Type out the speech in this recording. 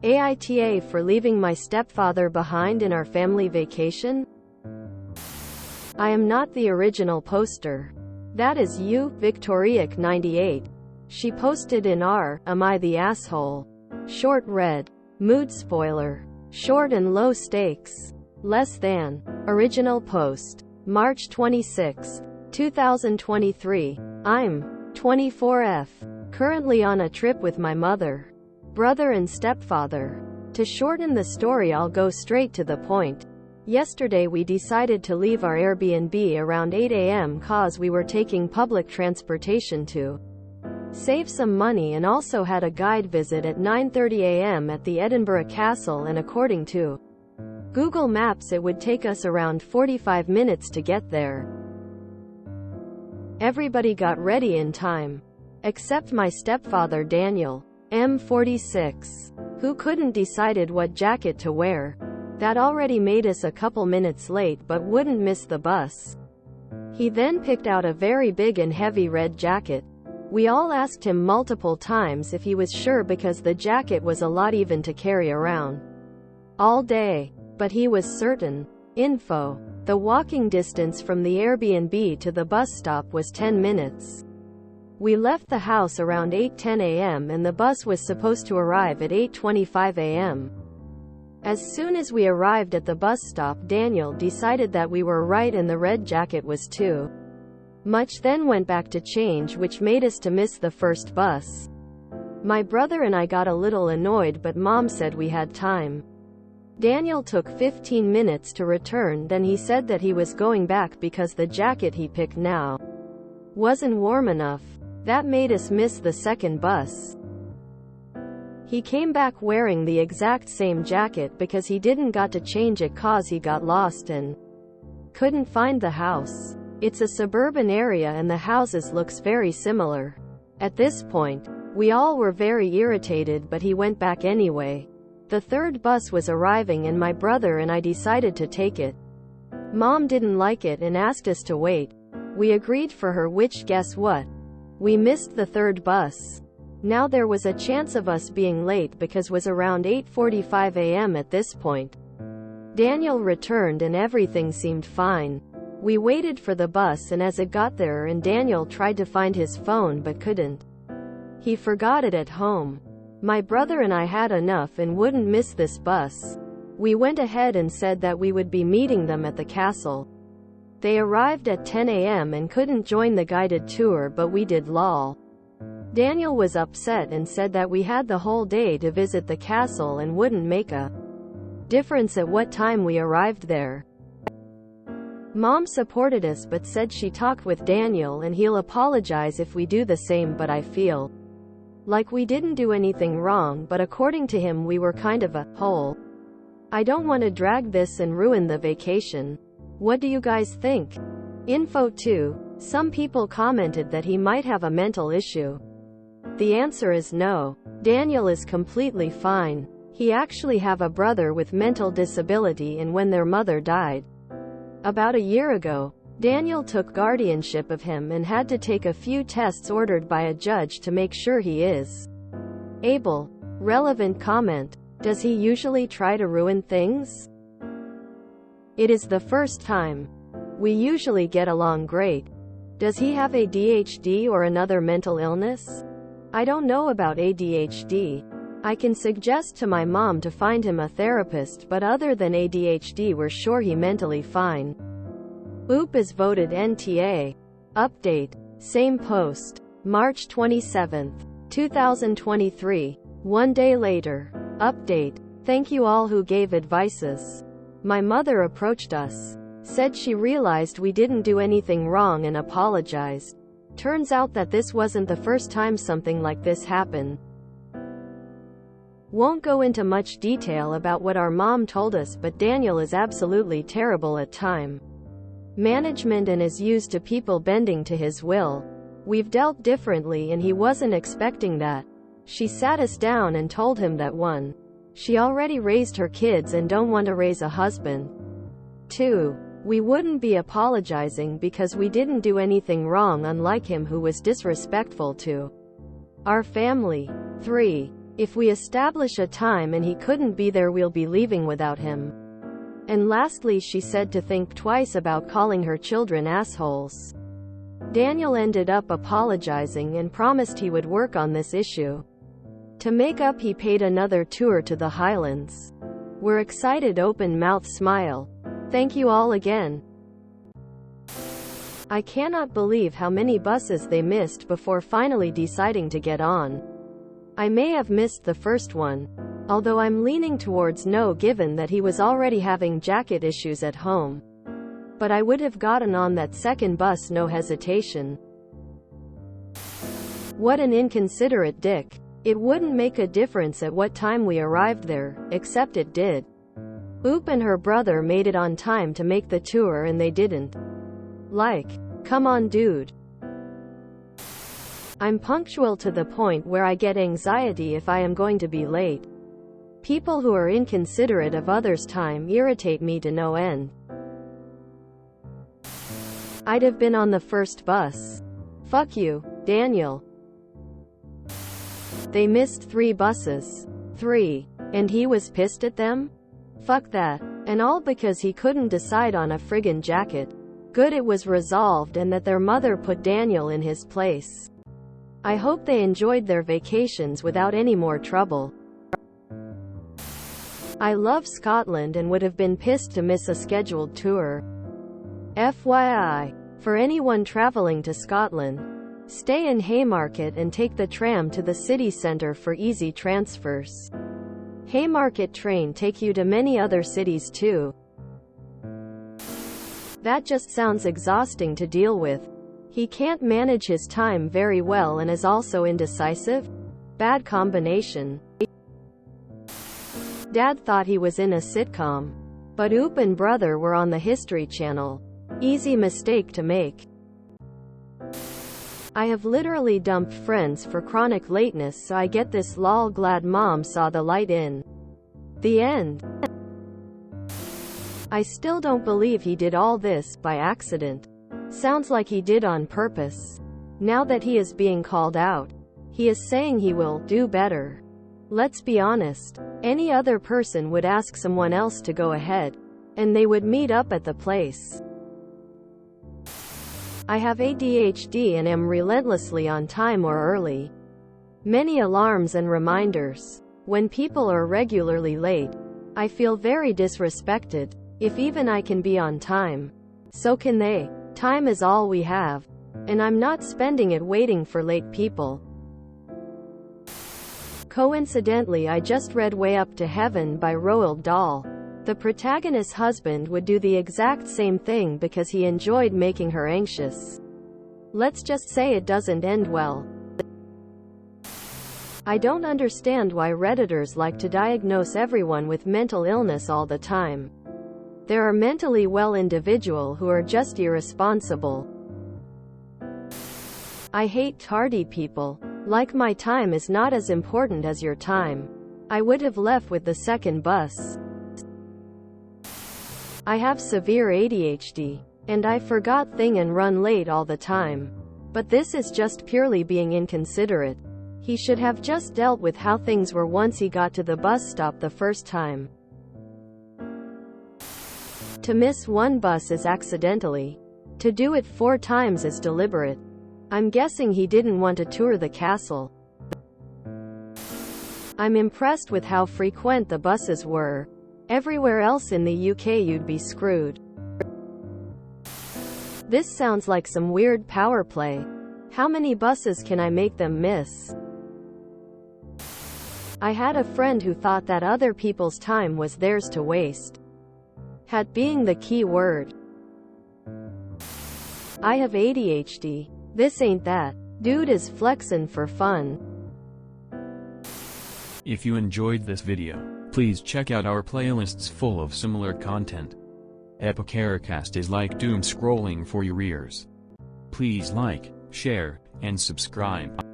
AITA for leaving my stepfather behind in our family vacation? I am not the original poster. That is you, Victoriac98. She posted in r, Am I the Asshole? Short red. Mood spoiler. Short and low stakes. Less than. Original post. March 26, 2023. I'm 24F. Currently on a trip with my mother, brother and stepfather. To shorten the story, I'll go straight to the point. Yesterday we decided to leave our Airbnb around 8 a.m. cause we were taking public transportation to save some money, and also had a guide visit at 9:30 a.m. at the Edinburgh Castle, and according to Google Maps it would take us around 45 minutes to get there. Everybody got ready in time. Except my stepfather Daniel, M46, who couldn't decided what jacket to wear. That already made us a couple minutes late but wouldn't miss the bus. He then picked out a very big and heavy red jacket. We all asked him multiple times if he was sure because the jacket was a lot even to carry around all day. But he was certain. Info. The walking distance from the Airbnb to the bus stop was 10 minutes. We left the house around 8:10 a.m. and the bus was supposed to arrive at 8:25 a.m. As soon as we arrived at the bus stop, Daniel decided that we were right and the red jacket was too much, then went back to change, which made us to miss the first bus. My brother and I got a little annoyed, but Mom said we had time. Daniel took 15 minutes to return, then he said that he was going back because the jacket he picked now wasn't warm enough. That made us miss the second bus. He came back wearing the exact same jacket because he didn't got to change it cause he got lost and couldn't find the house. It's a suburban area and the houses looks very similar. At this point, we all were very irritated, but he went back anyway. The third bus was arriving and my brother and I decided to take it. Mom didn't like it and asked us to wait. We agreed for her, which guess what? We missed the third bus. Now there was a chance of us being late because was around 8:45 a.m. at this point. Daniel returned and everything seemed fine. We waited for the bus, and as it got there and Daniel tried to find his phone but couldn't. He forgot it at home. My brother and I had enough and wouldn't miss this bus. We went ahead and said that we would be meeting them at the castle. They arrived at 10 a.m. and couldn't join the guided tour, but we did. Lol. Daniel was upset and said that we had the whole day to visit the castle and wouldn't make a difference at what time we arrived there. Mom supported us but said she talked with Daniel and he'll apologize if we do the same, but I feel like we didn't do anything wrong, but according to him we were kind of a hole. I don't want to drag this and ruin the vacation. What do you guys think? Info 2. Some people commented that he might have a mental issue. The answer is no. Daniel is completely fine. He actually have a brother with mental disability, and when their mother died about a year ago, Daniel took guardianship of him and had to take a few tests ordered by a judge to make sure he is able. Relevant comment. Does he usually try to ruin things? It is the first time. We usually get along great. Does he have ADHD or another mental illness? I don't know about ADHD. I can suggest to my mom to find him a therapist, but other than ADHD we're sure he mentally fine. Oop is voted NTA. Update. Same post. March 27, 2023. One day later. Update. Thank you all who gave advices. My mother approached us. Said she realized we didn't do anything wrong and apologized. Turns out that this wasn't the first time something like this happened. Won't go into much detail about what our mom told us, but Daniel is absolutely terrible at time management and is used to people bending to his will. We've dealt differently and he wasn't expecting that. She sat us down and told him that 1. She already raised her kids and don't want to raise a husband. 2. We wouldn't be apologizing because we didn't do anything wrong, unlike him who was disrespectful to our family. 3. If we establish a time and he couldn't be there, we'll be leaving without him. And lastly, she said to think twice about calling her children assholes. Daniel ended up apologizing and promised he would work on this issue. To make up, he paid another tour to the Highlands. We're excited, open mouth smile. Thank you all again. I cannot believe how many buses they missed before finally deciding to get on. I may have missed the first one, although I'm leaning towards no given that he was already having jacket issues at home. But I would have gotten on that second bus, no hesitation. What an inconsiderate dick. It wouldn't make a difference at what time we arrived there, except it did. Oop and her brother made it on time to make the tour and they didn't. Like, come on dude. I'm punctual to the point where I get anxiety if I am going to be late. People who are inconsiderate of others' time irritate me to no end. I'd have been on the first bus. Fuck you, Daniel. They missed 3 buses. 3. And he was pissed at them? Fuck that. And all because he couldn't decide on a friggin' jacket. Good it was resolved and that their mother put Daniel in his place. I hope they enjoyed their vacations without any more trouble. I love Scotland and would have been pissed to miss a scheduled tour. FYI. For anyone traveling to Scotland, stay in Haymarket and take the tram to the city centre for easy transfers. Haymarket train take you to many other cities too. That just sounds exhausting to deal with. He can't manage his time very well and is also indecisive? Bad combination. Dad thought he was in a sitcom. But Oop and brother were on the History Channel. Easy mistake to make. I have literally dumped friends for chronic lateness, so I get this lol, glad mom saw the light in. The end. I still don't believe he did all this by accident. Sounds like he did on purpose. Now that he is being called out, he is saying he will do better. Let's be honest. Any other person would ask someone else to go ahead, and they would meet up at the place. I have ADHD and am relentlessly on time or early. Many alarms and reminders. When people are regularly late, I feel very disrespected. If even I can be on time, so can they. Time is all we have, and I'm not spending it waiting for late people. Coincidentally, I just read Way Up to Heaven by Roald Dahl. The protagonist's husband would do the exact same thing because he enjoyed making her anxious. Let's just say it doesn't end well. I don't understand why Redditors like to diagnose everyone with mental illness all the time. There are mentally well individuals who are just irresponsible. I hate tardy people. Like, my time is not as important as your time. I would have left with the second bus. I have severe ADHD, and I forgot things and run late all the time. But this is just purely being inconsiderate. He should have just dealt with how things were once he got to the bus stop the first time. To miss 1 bus is accidentally. To do it 4 times is deliberate. I'm guessing he didn't want to tour the castle. I'm impressed with how frequent the buses were. Everywhere else in the UK you'd be screwed. This sounds like some weird power play. How many buses can I make them miss? I had a friend who thought that other people's time was theirs to waste. Had being the key word. I have ADHD. This ain't that. Dude is flexin' for fun. If you enjoyed this video, please check out our playlists full of similar content. Epicaricast is like doom scrolling for your ears. Please like, share, and subscribe.